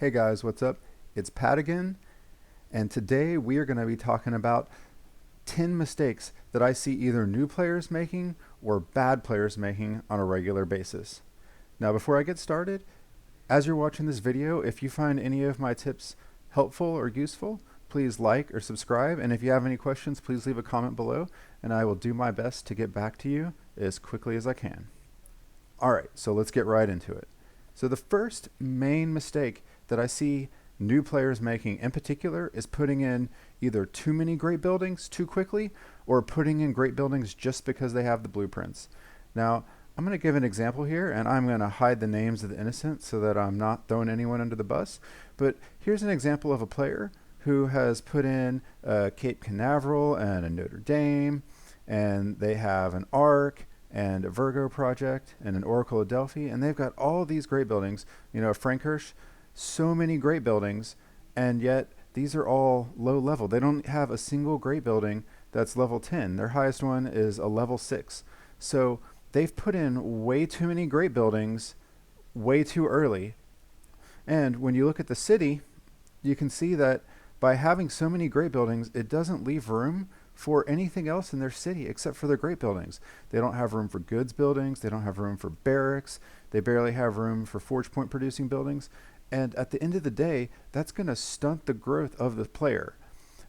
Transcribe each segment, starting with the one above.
Hey guys, what's up? It's Pat again, and today we are going to be talking about 10 mistakes that I see either new players making or bad players making on a regular basis. Now, before I get started, as you're watching this video, if you find any of my tips helpful or useful, please like or subscribe, and if you have any questions, please leave a comment below, and I will do my best to get back to you as quickly as I can. Alright, so let's get right into it. So the first main mistake that I see new players making in particular is putting in either too many great buildings too quickly or putting in great buildings just because they have the blueprints. Now, I'm going to give an example here, and I'm going to hide the names of the innocent so that I'm not throwing anyone under the bus. But here's an example of a player who has put in a Cape Canaveral and a Notre Dame, and they have an Arc and a Virgo project and an Oracle of Delphi, and they've got all these great buildings. You know, Frankhirsch, so many great buildings, and yet these are all low level. They don't have a single great building that's level 10. Their highest one is a level 6. So they've put in way too many great buildings way too early. And when you look at the city, you can see that by having so many great buildings, it doesn't leave room for anything else in their city except for their great buildings. They don't have room for goods buildings. They don't have room for barracks. They barely have room for forge point producing buildings. And at the end of the day, that's going to stunt the growth of the player.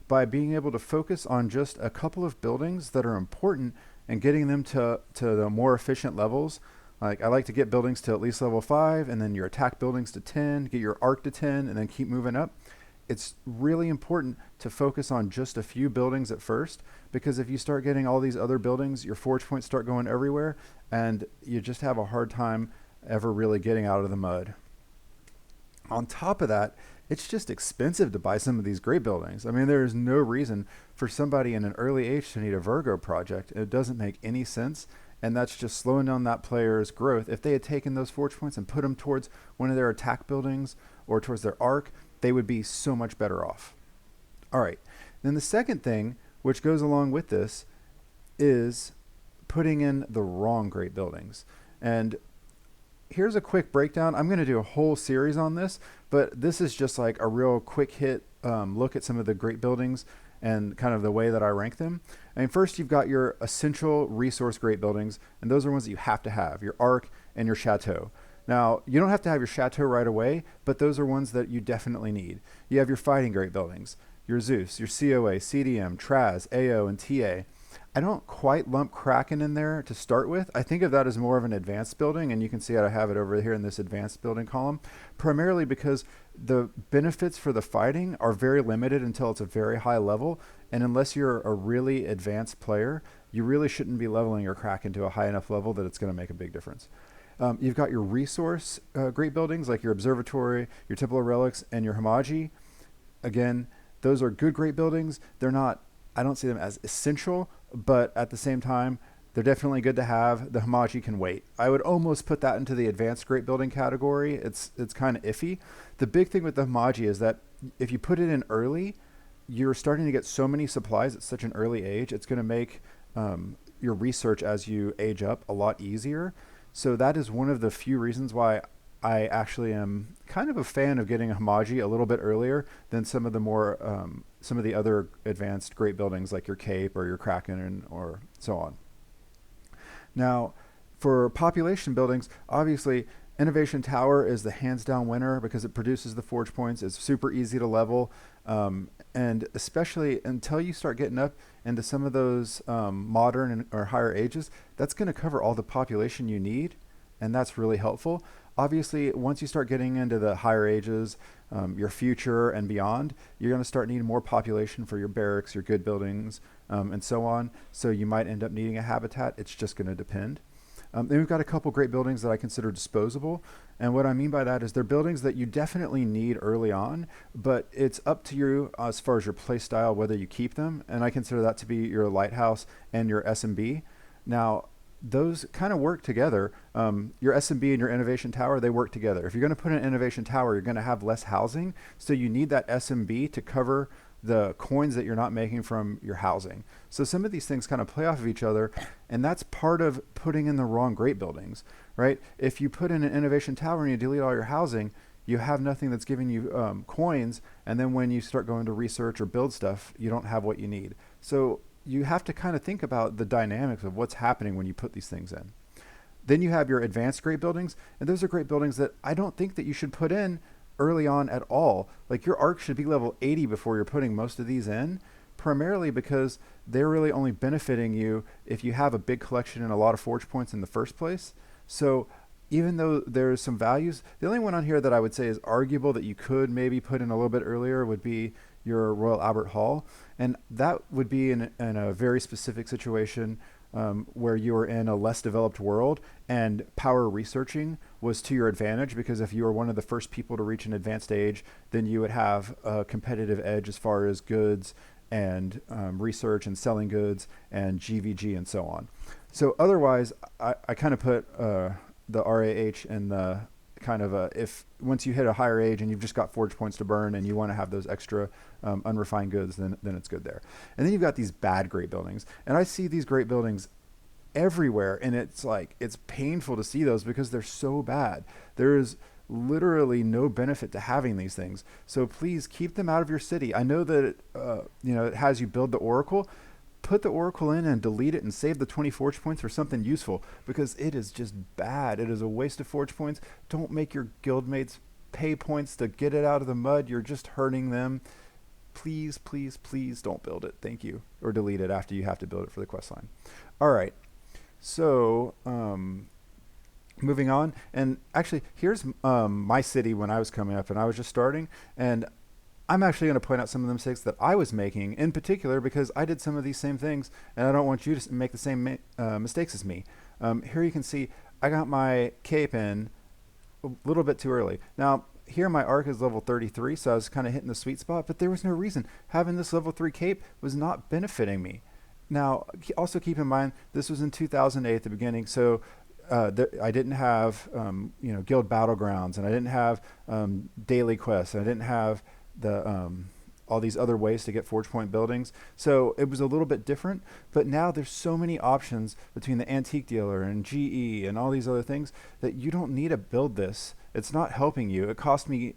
By being able to focus on just a couple of buildings that are important and getting them to the more efficient levels, like I like to get buildings to at least level 5, and then your attack buildings to 10, get your arc to 10, and then keep moving up. It's really important to focus on just a few buildings at first, because if you start getting all these other buildings, your forge points start going everywhere, and you just have a hard time ever really getting out of the mud. On top of that, it's just expensive to buy some of these great buildings. I mean, there's no reason for somebody in an early age to need a Virgo project. It doesn't make any sense, and that's just slowing down that player's growth. If they had taken those forge points and put them towards one of their attack buildings or towards their arc, they would be so much better off. All right, then the second thing, which goes along with this, is putting in the wrong great buildings. And here's a quick breakdown. I'm going to do a whole series on this, but this is just like a real quick hit look at some of the great buildings and kind of the way that I rank them. I mean, first you've got your essential resource great buildings, and those are ones that you have to have, your Arc and your Chateau. Now, you don't have to have your Chateau right away, but those are ones that you definitely need. You have your fighting great buildings, your Zeus, your COA, CDM, Traz, AO, and TA. I don't quite lump Kraken in there to start with. I think of that as more of an advanced building, and you can see I have it over here in this advanced building column, primarily because the benefits for the fighting are very limited until it's a very high level, and unless you're a really advanced player, you really shouldn't be leveling your Kraken to a high enough level that it's going to make a big difference. You've got your resource great buildings like your Observatory, your Temple of Relics, and your Hamaji. Again, those are good great buildings. They're not, I don't see them as essential, but at the same time, they're definitely good to have. The Hamaji can wait. I would almost put that into the advanced great building category. It's kind of iffy. The big thing with the Hamaji is that if you put it in early, you're starting to get so many supplies at such an early age, it's going to make your research as you age up a lot easier. So that is one of the few reasons why I actually am kind of a fan of getting a Hamaji a little bit earlier than some of the more some of the other advanced great buildings like your Cape or your Kraken or so on. Now, for population buildings, obviously Innovation Tower is the hands down winner because it produces the forge points. It's super easy to level, and especially until you start getting up into some of those modern or higher ages, that's going to cover all the population you need, and that's really helpful. Obviously, once you start getting into the higher ages, your future and beyond, you're going to start needing more population for your barracks, your good buildings, and so on. So you might end up needing a habitat. It's just going to depend. Then we've got a couple great buildings that I consider disposable. And what I mean by that is they're buildings that you definitely need early on, but it's up to you as far as your play style, whether you keep them. And I consider that to be your Lighthouse and your SMB. Now, those kind of work together. Your SMB and your Innovation Tower, they work together. If you're going to put an Innovation Tower, you're going to have less housing. So you need that SMB to cover the coins that you're not making from your housing. So some of these things kind of play off of each other, and that's part of putting in the wrong great buildings, right? If you put in an Innovation Tower and you delete all your housing, you have nothing that's giving you coins, and then when you start going to research or build stuff, you don't have what you need. So you have to kind of think about the dynamics of what's happening when you put these things in. Then you have your advanced grade buildings, and those are great buildings that I don't think that you should put in early on at all. Like your arc should be level 80 before you're putting most of these in, primarily because they're really only benefiting you if you have a big collection and a lot of forge points in the first place. So even though there's some values, the only one on here that I would say is arguable that you could maybe put in a little bit earlier would be your Royal Albert Hall. And that would be in a very specific situation where you were in a less developed world and power researching was to your advantage, because if you were one of the first people to reach an advanced age, then you would have a competitive edge as far as goods and research and selling goods and GVG and so on. So otherwise, I kind of put the RAH in the kind of if once you hit a higher age and you've just got forge points to burn and you want to have those extra unrefined goods, then it's good there. And then you've got these bad great buildings, and I see these great buildings everywhere, and it's like it's painful to see those because they're so bad. There's literally no benefit to having these things, so please keep them out of your city. I know that it has you build the oracle. Put the oracle in and delete it and save the 20 forge points for something useful, because it is just bad. It is a waste of forge points. Don't make your guildmates pay points to get it out of the mud. You're just hurting them. Please, please, please don't build it. Thank you. Or delete it after you have to build it for the quest line. All right. So moving on. And actually, here's my city when I was coming up and I was just starting. And I'm actually going to point out some of the mistakes that I was making in particular, because I did some of these same things and I don't want you to make the same mistakes as me. Here you can see I got my cape in a little bit too early. Now here my arc is level 33, so I was kind of hitting the sweet spot, but there was no reason. Having this level 3 cape was not benefiting me. Now also keep in mind this was in 2008 at the beginning, so I didn't have guild battlegrounds, and I didn't have daily quests, and I didn't have the all these other ways to get forge point buildings, so it was a little bit different. But now there's so many options between the antique dealer and GE and all these other things that you don't need to build this. It's not helping you. It cost me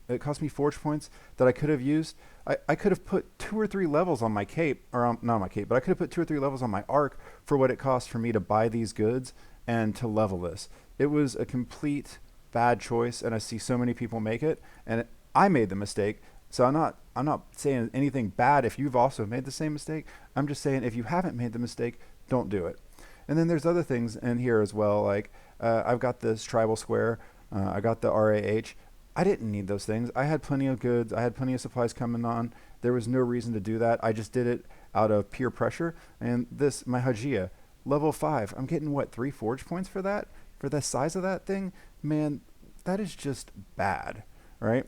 forge points that I could have used. I could have put 2 or 3 levels on my cape, or not on my cape, but I could have put 2 or 3 levels on my arc for what it cost for me to buy these goods and to level this. It was a complete bad choice, and I see so many people make it, and I made the mistake. So I'm not saying anything bad if you've also made the same mistake. I'm just saying if you haven't made the mistake, don't do it. And then there's other things in here as well, like I've got this tribal square, I got the RAH. I didn't need those things. I had plenty of goods, I had plenty of supplies coming on. There was no reason to do that. I just did it out of peer pressure. And this, my Hajia, level 5, I'm getting what, 3 forge points for that? For the size of that thing? Man, that is just bad, right?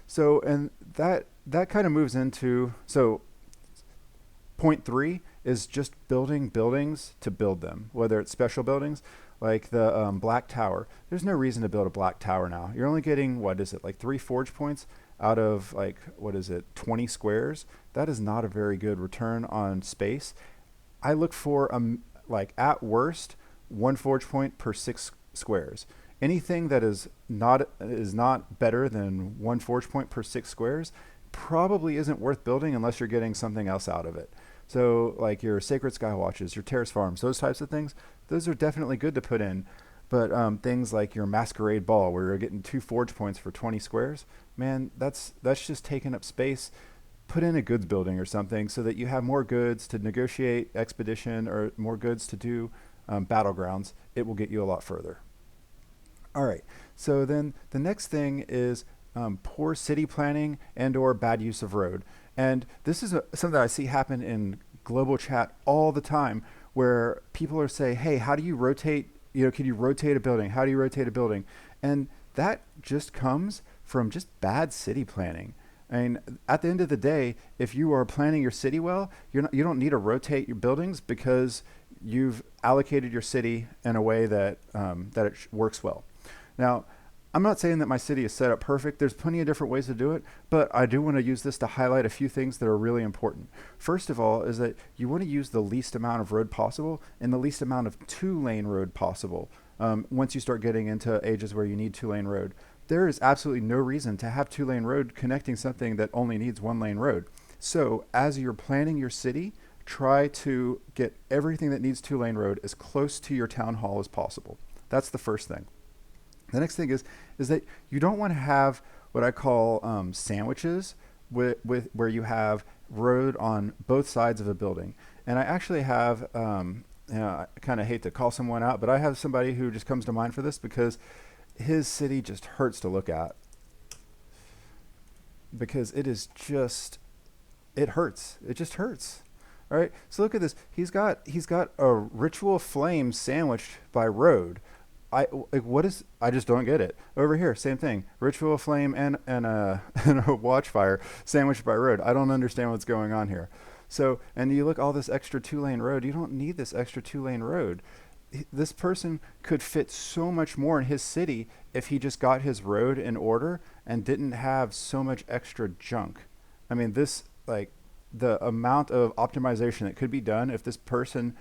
So, and that kind of moves into, so point 3 is just building buildings to build them, whether it's special buildings like the black tower. There's no reason to build a black tower now. You're only getting, what is it, like 3 forge points out of like, 20 squares? That is not a very good return on space. I look for like at worst 1 forge point per 6 squares. Anything that is not better than 1 forge point per 6 squares probably isn't worth building unless you're getting something else out of it. So like your Sacred Sky Watches, your Terrace Farms, those types of things, those are definitely good to put in. But things like your Masquerade Ball, where you're getting 2 forge points for 20 squares, man, that's just taking up space. Put in a goods building or something so that you have more goods to negotiate expedition or more goods to do battlegrounds. It will get you a lot further. All right, so then the next thing is poor city planning and or bad use of road. And this is something that I see happen in global chat all the time, where people are saying, hey, how do you rotate, can you rotate a building? How do you rotate a building? And that just comes from just bad city planning. I mean, at the end of the day, if you are planning your city well, you don't need to rotate your buildings because you've allocated your city in a way that it works well. Now, I'm not saying that my city is set up perfect. There's plenty of different ways to do it, but I do want to use this to highlight a few things that are really important. First of all is that you want to use the least amount of road possible and the least amount of 2-lane road possible once you start getting into ages where you need 2-lane road. there is absolutely no reason to have two-lane road connecting something that only needs one-lane road. So as you're planning your city, try to get everything that needs two-lane road as close to your town hall as possible. That's the first thing. The next thing is that you don't want to have what I call sandwiches with where you have road on both sides of a building. And I actually have, I kind of hate to call someone out, but I have somebody who just comes to mind for this because his city just hurts to look at because it is just, it hurts. It just hurts. All right. So look at this. He's got a ritual flame sandwiched by road. I just don't get it. Over here, same thing. Ritual flame and a and a watchfire sandwiched by road. I don't understand what's going on here. So, and you look all this extra two-lane road. You don't need this extra two-lane road. This person could fit so much more in his city if he just got his road in order and didn't have so much extra junk. I mean, this, like, the amount of optimization that could be done if this person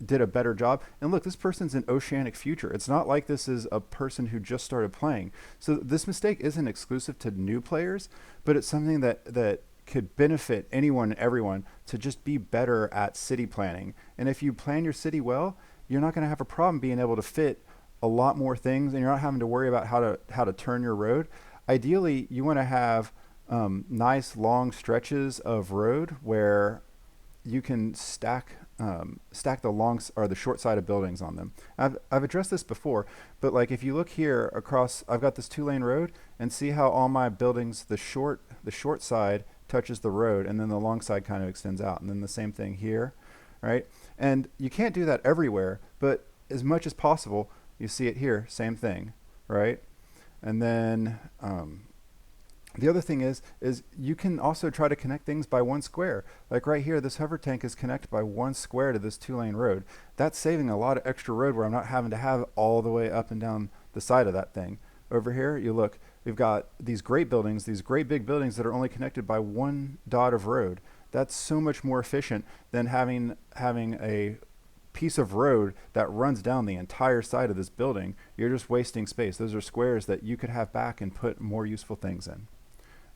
did a better job. And look, this person's an Oceanic Future. It's not like this is a person who just started playing. So this mistake isn't exclusive to new players, but it's something that could benefit anyone and everyone to just be better at city planning. And if you plan your city well, you're not going to have a problem being able to fit a lot more things, and you're not having to worry about how to turn your road. Ideally, you want to have nice long stretches of road where you can stack the long or the short side of buildings on them. I've addressed this before, but like if you look here across, I've got this two-lane road, and see how all my buildings, the short side touches the road, and then the long side kind of extends out, and then the same thing here, right? And you can't do that everywhere, but as much as possible, you see it here, same thing, right? And then the other thing is you can also try to connect things by one square. Like right here, this hover tank is connected by one square to this two-lane road. That's saving a lot of extra road where I'm not having to have all the way up and down the side of that thing. Over here, you look, we've got these great buildings, these great big buildings that are only connected by one dot of road. That's so much more efficient than having a piece of road that runs down the entire side of this building. You're just wasting space. Those are squares that you could have back and put more useful things in.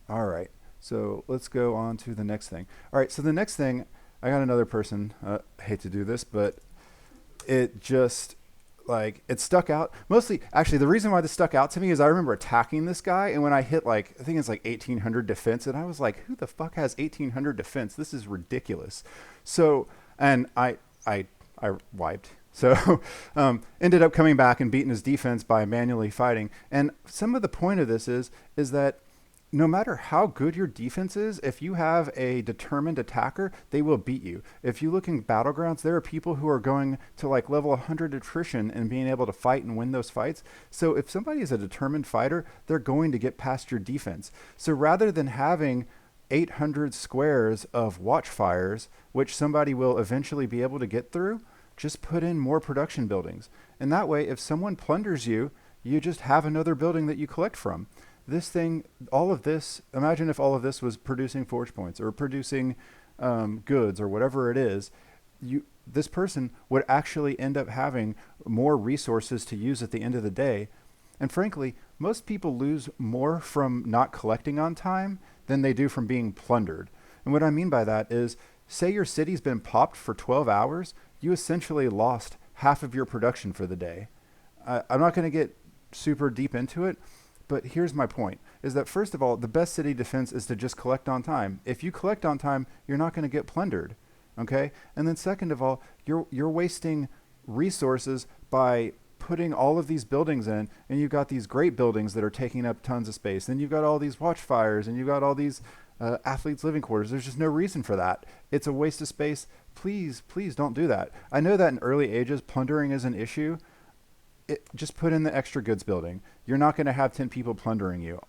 All right, so let's go on to the next thing. All right, so the next thing, I got another person, I hate to do this, but it just, like, it stuck out. Mostly, actually, the reason why this stuck out to me is I remember attacking this guy, and when I hit, like, I think it's like 1800 defense, and I was like, who the fuck has 1800 defense? This is ridiculous. So, and I wiped. So ended up coming back and beating his defense by manually fighting. And some of the point of this is that no matter how good your defense is, if you have a determined attacker, they will beat you. If you look in Battlegrounds, there are people who are going to like level 100 attrition and being able to fight and win those fights. So if somebody is a determined fighter, they're going to get past your defense. So rather than having 800 squares of watchfires, which somebody will eventually be able to get through, just put in more production buildings. And that way, if someone plunders you, you just have another building that you collect from. This thing, all of this, imagine if all of this was producing forge points or producing goods or whatever it is, this person would actually end up having more resources to use at the end of the day. And frankly, most people lose more from not collecting on time than they do from being plundered. And what I mean by that is, say your city's been popped for 12 hours, you essentially lost half of your production for the day. I'm not going to get super deep into it, but here's my point, is that first of all, the best city defense is to just collect on time. If you collect on time, you're not going to get plundered, okay? And then second of all, you're wasting resources by putting all of these buildings in, and you've got these great buildings that are taking up tons of space. Then you've got all these watchfires, and you've got all these athletes' living quarters. There's just no reason for that. It's a waste of space. Please don't do that. I know that in early ages, plundering is an issue. Just put in the extra goods building. You're not going to have 10 people plundering you.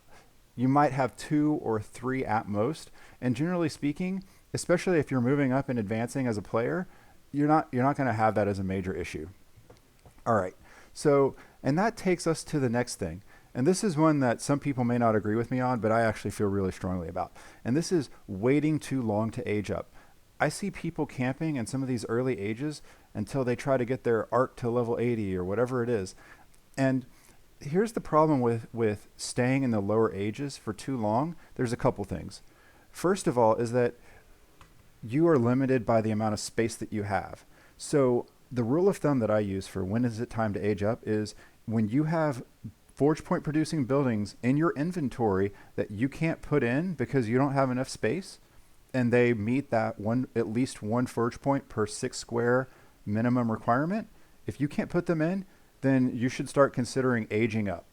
You might have 2 or 3 at most. And generally speaking, especially if you're moving up and advancing as a player, you're not going to have that as a major issue. All right. So, and that takes us to the next thing. And this is one that some people may not agree with me on, but I actually feel really strongly about. And this is waiting too long to age up. I see people camping in some of these early ages until they try to get their arc to level 80 or whatever it is. And here's the problem with staying in the lower ages for too long. There's a couple things. First of all, is that you are limited by the amount of space that you have. So the rule of thumb that I use for when is it time to age up is when you have forge point producing buildings in your inventory that you can't put in because you don't have enough space, and they meet that one, at least one forge point per 6 square minimum requirement. If you can't put them in, then you should start considering aging up.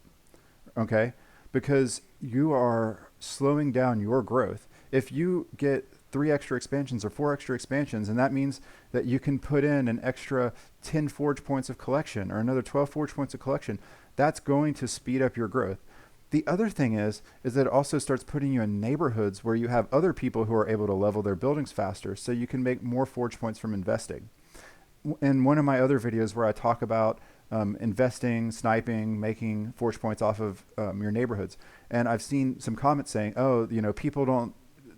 Okay? Because you are slowing down your growth. If you get 3 extra expansions or 4 extra expansions, and that means that you can put in an extra 10 forge points of collection or another 12 forge points of collection, that's going to speed up your growth. The other thing is that it also starts putting you in neighborhoods where you have other people who are able to level their buildings faster, so you can make more forge points from investing. In one of my other videos where I talk about investing, sniping, making forge points off of your neighborhoods, and I've seen some comments saying, oh, people don't,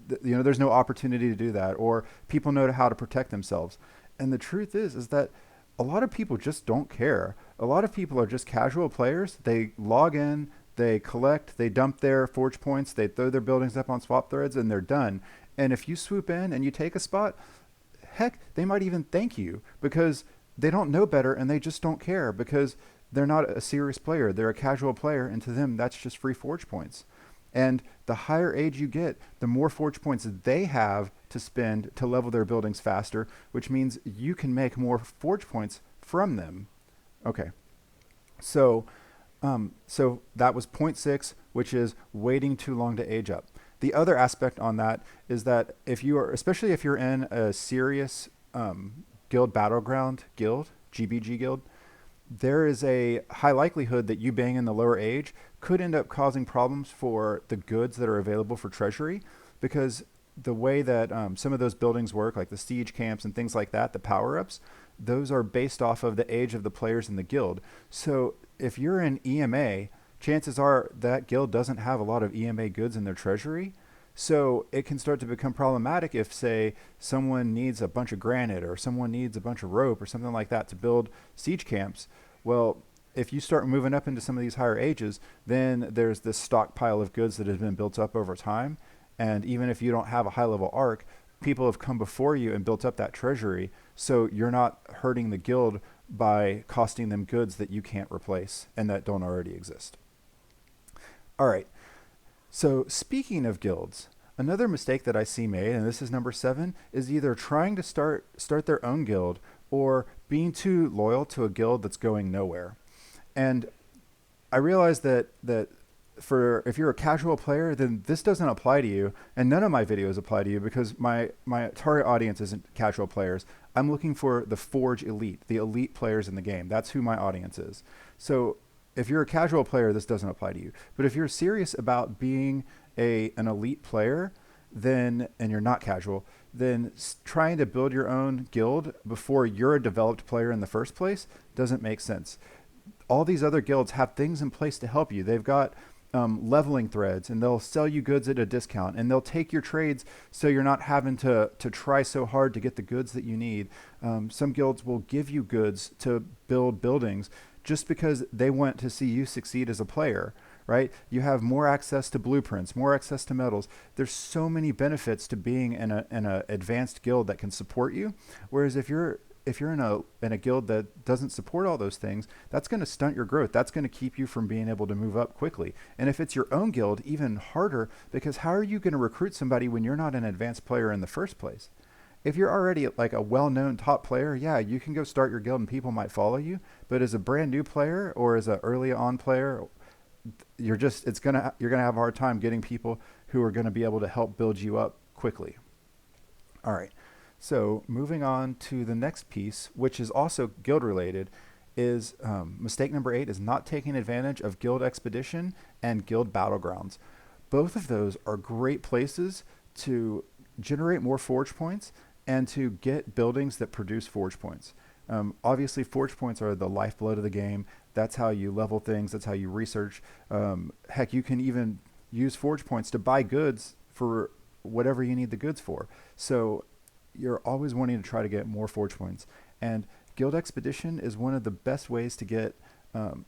there's no opportunity to do that, or people know how to protect themselves. And the truth is that a lot of people just don't care. A lot of people are just casual players. They log in, they collect, they dump their forge points, they throw their buildings up on swap threads, and they're done. And if you swoop in and you take a spot, heck, they might even thank you because they don't know better and they just don't care because they're not a serious player. They're a casual player, and to them, that's just free forge points. And the higher age you get, the more forge points they have to spend to level their buildings faster, which means you can make more forge points from them. Okay, so that was point 6, which is waiting too long to age up. The other aspect on that is that if you are, especially if you're in a serious guild battleground guild, GBG guild, there is a high likelihood that you being in the lower age could end up causing problems for the goods that are available for treasury, because the way that some of those buildings work, like the siege camps and things like that, the power-ups, those are based off of the age of the players in the guild. So if you're in EMA, chances are that guild doesn't have a lot of EMA goods in their treasury. So it can start to become problematic if, say, someone needs a bunch of granite or someone needs a bunch of rope or something like that to build siege camps. Well, if you start moving up into some of these higher ages, then there's this stockpile of goods that has been built up over time. And even if you don't have a high level arc, people have come before you and built up that treasury. So you're not hurting the guild by costing them goods that you can't replace and that don't already exist. All right. So speaking of guilds, another mistake that I see made, and this is number 7, is either trying to start their own guild or being too loyal to a guild that's going nowhere. And I realize that for if you're a casual player, then this doesn't apply to you, and none of my videos apply to you because my target audience isn't casual players. I'm looking for the Forge elite, the elite players in the game. That's who my audience is. So if you're a casual player, this doesn't apply to you. But if you're serious about being an elite player, then, and you're not casual, then trying to build your own guild before you're a developed player in the first place doesn't make sense. All these other guilds have things in place to help you. They've got leveling threads, and they'll sell you goods at a discount, and they'll take your trades so you're not having to try so hard to get the goods that you need. Some guilds will give you goods to build buildings just because they want to see you succeed as a player, right? You have more access to blueprints, more access to metals. There's so many benefits to being in a advanced guild that can support you. Whereas if you're in a guild that doesn't support all those things, that's going to stunt your growth. That's going to keep you from being able to move up quickly. And if it's your own guild, even harder, because how are you going to recruit somebody when you're not an advanced player in the first place? If you're already like a well-known top player, yeah, you can go start your guild and people might follow you. But as a brand new player or as an early on player, you're gonna have a hard time getting people who are going to be able to help build you up quickly. All right. So moving on to the next piece, which is also guild related, is mistake number 8 is not taking advantage of guild expedition and guild battlegrounds. Both of those are great places to generate more forge points and to get buildings that produce forge points. Obviously, forge points are the lifeblood of the game. That's how you level things. That's how you research. Heck, you can even use forge points to buy goods for whatever you need the goods for. So you're always wanting to try to get more forge points. And guild expedition is one of the best ways to get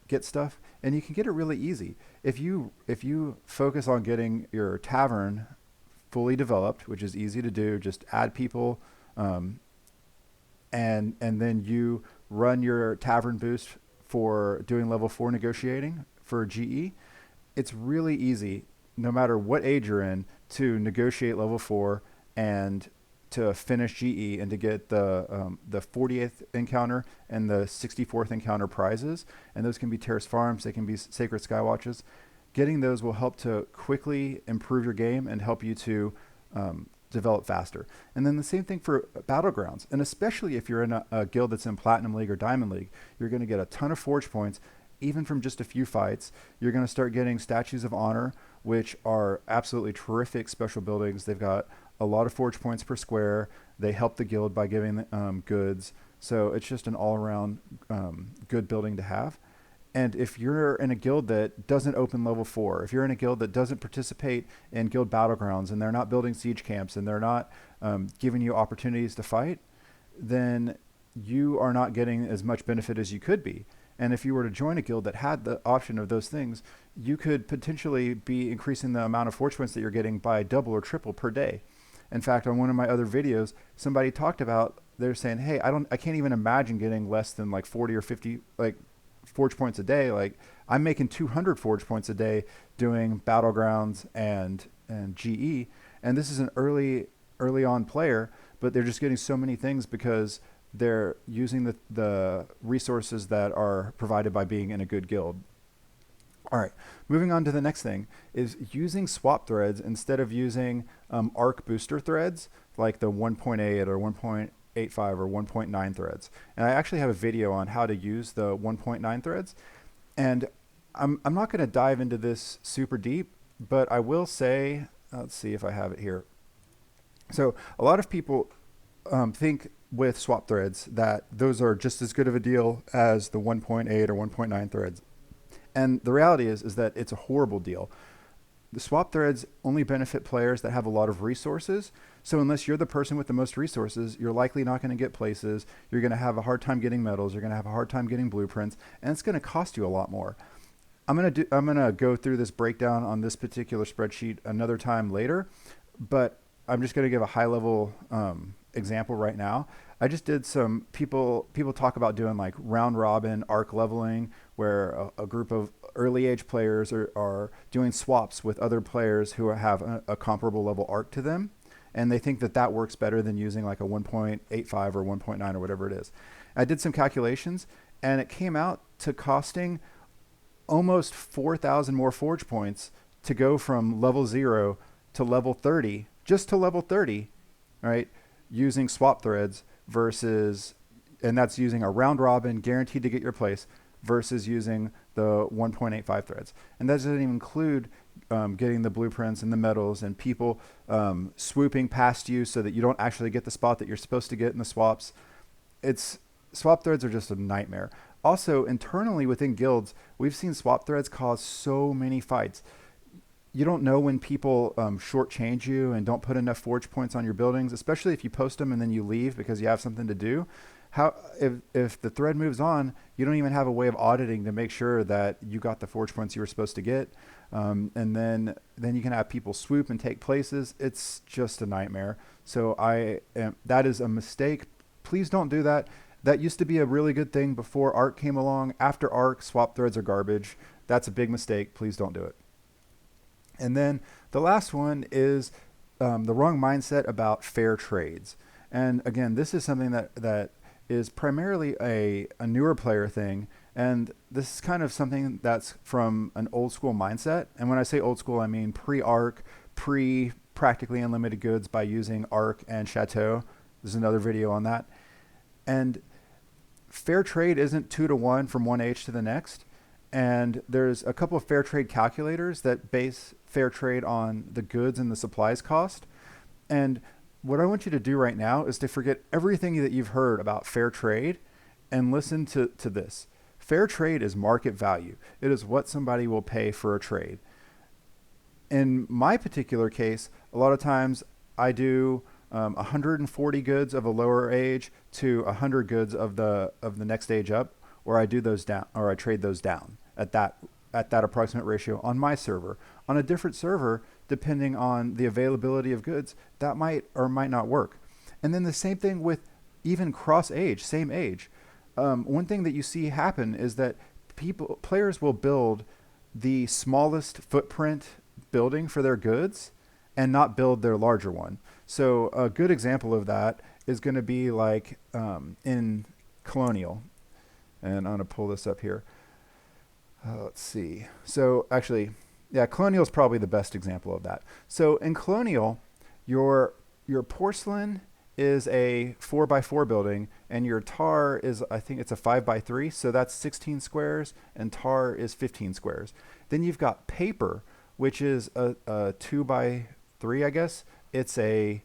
get stuff, and you can get it really easy. If you focus on getting your tavern fully developed, which is easy to do, just add people, um, and then you run your tavern boost for doing level 4 negotiating for GE. It's really easy, no matter what age you're in, to negotiate level 4 and to finish GE and to get the 40th encounter and the 64th encounter prizes. And those can be Terrace Farms, they can be Sacred Skywatches. Getting those will help to quickly improve your game and help you to develop faster. And then the same thing for Battlegrounds. And especially if you're in a guild that's in Platinum League or Diamond League, you're going to get a ton of Forge points, even from just a few fights. You're going to start getting Statues of Honor, which are absolutely terrific special buildings. They've got a lot of Forge points per square. They help the guild by giving goods. So it's just an all-around good building to have. And if you're in a guild that doesn't open level 4, if you're in a guild that doesn't participate in guild battlegrounds, and they're not building siege camps, and they're not giving you opportunities to fight, then you are not getting as much benefit as you could be. And if you were to join a guild that had the option of those things, you could potentially be increasing the amount of forge points that you're getting by double or triple per day. In fact, on one of my other videos, somebody talked about, they're saying, hey, I can't even imagine getting less than like 40 or 50 like forge points a day. Like, I'm making 200 forge points a day doing battlegrounds and GE. And this is an early on player, but they're just getting so many things because they're using the resources that are provided by being in a good guild. All right, moving on to the next thing is using swap threads instead of using ARC booster threads like the 1.8 or 1.85 or 1.9 threads. And I actually have a video on how to use the 1.9 threads. And I'm not going to dive into this super deep, but I will say, let's see if I have it here. So a lot of people think with swap threads that those are just as good of a deal as the 1.8 or 1.9 threads. And the reality is that it's a horrible deal. The swap threads only benefit players that have a lot of resources. So unless you're the person with the most resources, you're likely not going to get places. You're going to have a hard time getting medals. You're going to have a hard time getting blueprints, and it's going to cost you a lot more. I'm going to go through this breakdown on this particular spreadsheet another time later, but I'm just going to give a high level example right now. I just did some people talk about doing like round robin arc leveling, where a group of early age players are doing swaps with other players who have a comparable level arc to them. And they think that works better than using like a 1.85 or 1.9 or whatever it is. I did some calculations, and it came out to costing almost 4,000 more forge points to go from level 0 to level 30, just to level 30, right, using swap threads versus, and that's using a round robin guaranteed to get your place, versus using the 1.85 threads. And that doesn't even include getting the blueprints and the medals and people swooping past you so that you don't actually get the spot that you're supposed to get in the swaps. Swap threads are just a nightmare. Also, internally within guilds, we've seen swap threads cause so many fights. You don't know when people shortchange you and don't put enough forge points on your buildings, especially if you post them and then you leave because you have something to do. If the thread moves on, you don't even have a way of auditing to make sure that you got the forge points you were supposed to get. And then you can have people swoop and take places. It's just a nightmare. So that is a mistake. Please don't do that. That used to be a really good thing before ARC came along. After ARC, swap threads are garbage. That's a big mistake. Please don't do it. And then the last one is the wrong mindset about fair trades. And again, this is something that is primarily a newer player thing. And this is kind of something that's from an old school mindset. And when I say old school, I mean pre-ARC, pre-practically unlimited goods by using ARC and Chateau. There's another video on that. And fair trade isn't 2-to-1 from one age to the next. And there's a couple of fair trade calculators that base fair trade on the goods and the supplies cost. And what I want you to do right now is to forget everything that you've heard about fair trade and listen to this. Fair trade is market value. It is what somebody will pay for a trade. In my particular case, a lot of times I do 140 goods of a lower age to 100 goods of the next age up, or I do those down, or I trade those down at that approximate ratio on my server. On a different server, depending on the availability of goods, that might or might not work. And then the same thing with even cross age, same age. One thing that you see happen is that players will build the smallest footprint building for their goods and not build their larger one. So a good example of that is going to be like in Colonial. And I'm going to pull this up here. Let's see. So actually, yeah, Colonial is probably the best example of that. So in Colonial, your porcelain is a 4x4 building, and your tar is, I think it's a 5x3, so that's 16 squares, and tar is 15 squares. Then you've got paper, which is a 2x3, I guess. It's a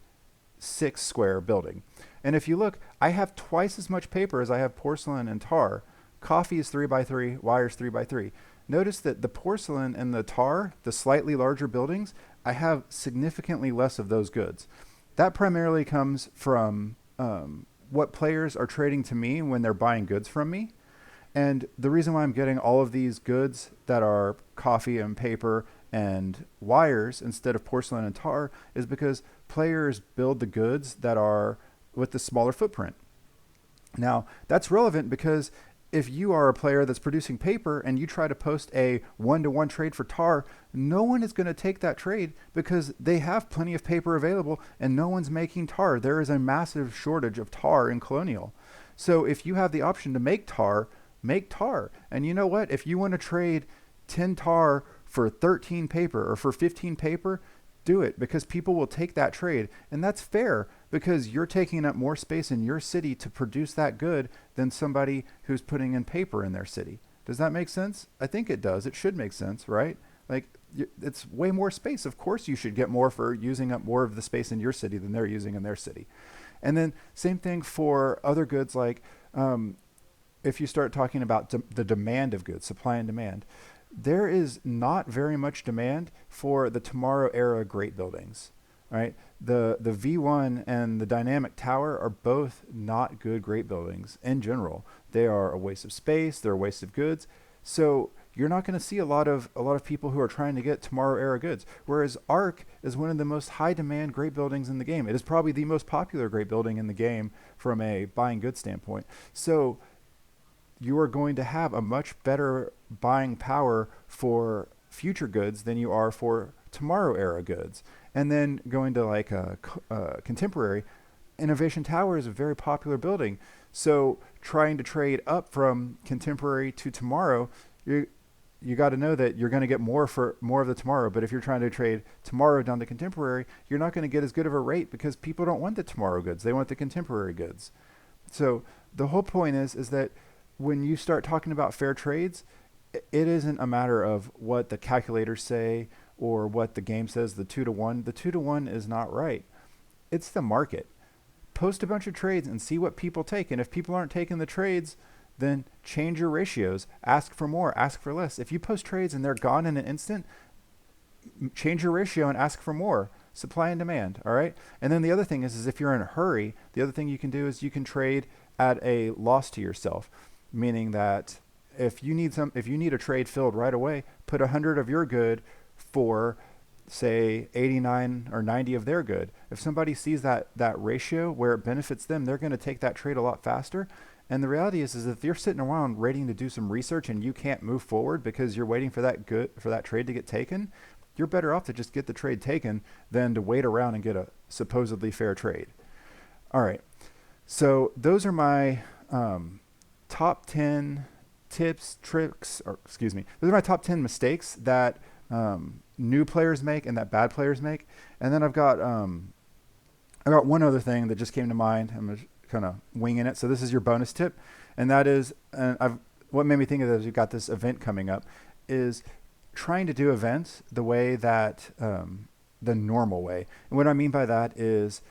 6 square building. And if you look, I have twice as much paper as I have porcelain and tar. Coffee is 3x3, wire's 3x3. Notice that the porcelain and the tar, the slightly larger buildings, I have significantly less of those goods. That primarily comes from what players are trading to me when they're buying goods from me. And the reason why I'm getting all of these goods that are coffee and paper and wires instead of porcelain and tar is because players build the goods that are with the smaller footprint. Now, that's relevant because if you are a player that's producing paper and you try to post a 1-to-1 trade for tar, no one is going to take that trade because they have plenty of paper available and no one's making tar. There is a massive shortage of tar in Colonial. So if you have the option to make tar, make tar. And you know what? If you want to trade 10 tar for 13 paper or for 15 paper, do it, because people will take that trade. And that's fair because you're taking up more space in your city to produce that good than somebody who's putting in paper in their city. Does that make sense? I think it does. It should make sense, right? Like, it's way more space. Of course you should get more for using up more of the space in your city than they're using in their city. And then same thing for other goods, like if you start talking about the demand of goods, supply and demand, there is not very much demand for the Tomorrow era great buildings, right? The V1 and the Dynamic Tower are both not good great buildings in general. They are a waste of space. They're a waste of goods. So you're not going to see a lot of people who are trying to get Tomorrow era goods. Whereas Ark is one of the most high demand great buildings in the game. It is probably the most popular great building in the game from a buying goods standpoint. So you are going to have a much better buying power for future goods than you are for Tomorrow era goods. And then going to like a contemporary, Innovation Tower is a very popular building. So trying to trade up from contemporary to Tomorrow, you got to know that you're going to get more for more of the Tomorrow. But if you're trying to trade Tomorrow down to contemporary, you're not going to get as good of a rate because people don't want the Tomorrow goods. They want the contemporary goods. So the whole point is that when you start talking about fair trades, it isn't a matter of what the calculators say or what the game says, the 2-to-1. The 2-to-1 is not right. It's the market. Post a bunch of trades and see what people take. And if people aren't taking the trades, then change your ratios. Ask for more, ask for less. If you post trades and they're gone in an instant, change your ratio and ask for more. Supply and demand, all right? And then the other thing is if you're in a hurry, the other thing you can do is you can trade at a loss to yourself. Meaning that if you need a trade filled right away, put 100 of your good for, say, 89 or 90 of their good. If somebody sees that ratio where it benefits them, they're going to take that trade a lot faster. And the reality is if you're sitting around waiting to do some research and you can't move forward because you're waiting for that trade to get taken, you're better off to just get the trade taken than to wait around and get a supposedly fair trade. All right. So those are my top 10 tips, tricks, or excuse me, those are my top 10 mistakes that new players make and that bad players make. And then I've got one other thing that just came to mind. I'm just kind of winging it. So this is your bonus tip. And that is, what made me think of this, we've got this event coming up, is trying to do events the way that, the normal way. And what I mean by that is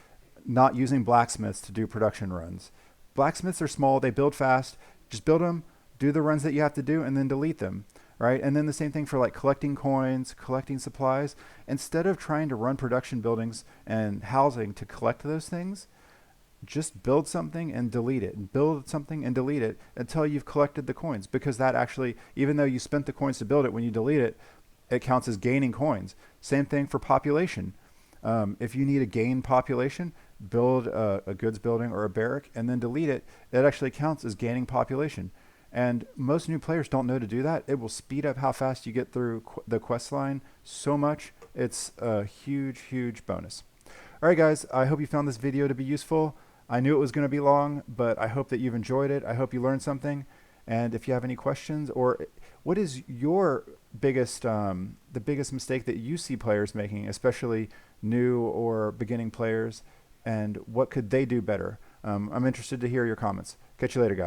not using blacksmiths to do production runs. Blacksmiths are small, they build fast, just build them, do the runs that you have to do, and then delete them, right? And then the same thing for like collecting coins, collecting supplies. Instead of trying to run production buildings and housing to collect those things, just build something and delete it, and build something and delete it until you've collected the coins, because that actually, even though you spent the coins to build it, when you delete it, it counts as gaining coins. Same thing for population. If you need to gain population, build a goods building or a barrack and then delete it. It actually counts as gaining population. And most new players don't know to do that. It will speed up how fast you get through the quest line so much. It's a huge, huge bonus. All right, guys, I hope you found this video to be useful. I knew it was going to be long, but I hope that you've enjoyed it. I hope you learned something. And if you have any questions, or what is your biggest, the biggest mistake that you see players making, especially new or beginning players, and what could they do better? I'm interested to hear your comments. Catch you later, guys.